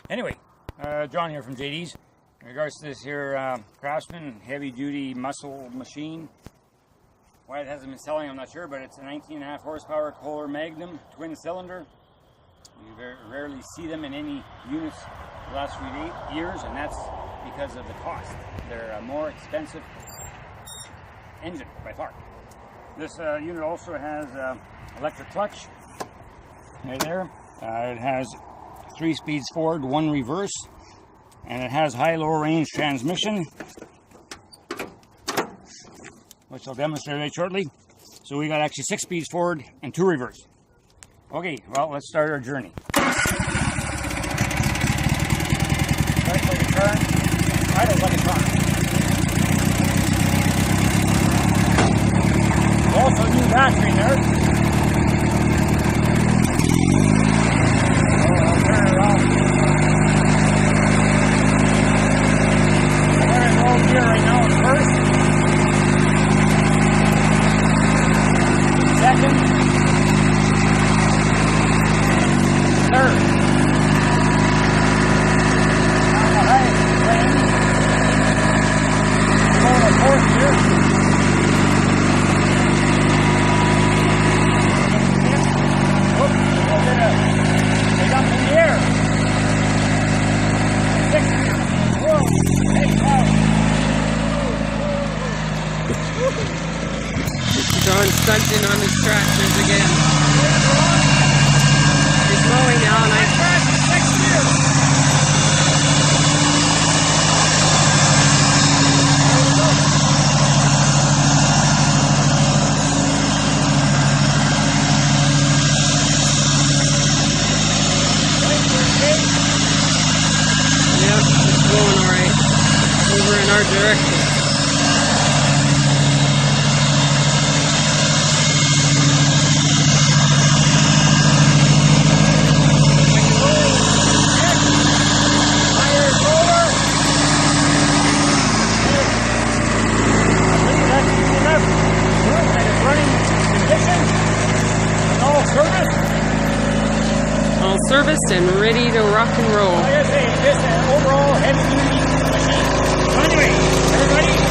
Anyway, John here from JD's. In regards to this here Craftsman heavy-duty muscle machine, why it hasn't been selling, I'm not sure, but it's a 19.5 horsepower Kohler Magnum twin cylinder. You very rarely see them in any units the last few years, and that's because of the cost. They're a more expensive engine by far. This unit also has electric clutch right there. It has 3 speeds forward, 1 reverse, and it has high-low range transmission, which I'll demonstrate right shortly. So we got actually 6 speeds forward and 2 reverse. Okay, well, let's start our journey. Right like a car, idle like a car. Also a new battery there. I'll turn it off. I'm going to go here right now at first. Second. Third. Now the highest plane. We're going to fourth here. John's stunting on his tractors again. He's mowing now, and yeah, it's going alright. Over in our direction. All serviced and ready to rock and roll. Like I say, this is an overall heavy-duty machine. So anyway, everybody,